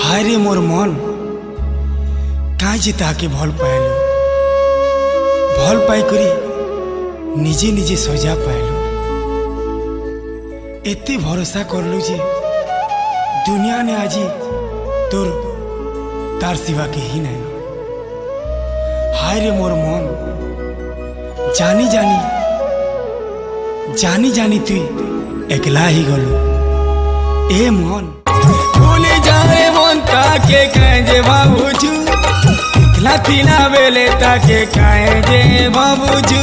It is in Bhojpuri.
हाय रे मोर मन काई जे ताके भल पाइलु भल पाई करी निजे निजे सजा पाइलु एते भरोसा करलु जे दुनिया ने आज तोर तार सिवा के ही नहीं। हाय रे मोर मन जानी जानी जानी जानी तु एकला ही गलु ए मन भूली जा रे मन ताके कहे जे बाबूजू एकला तिला बेले ताके कहे जे बाबूजू।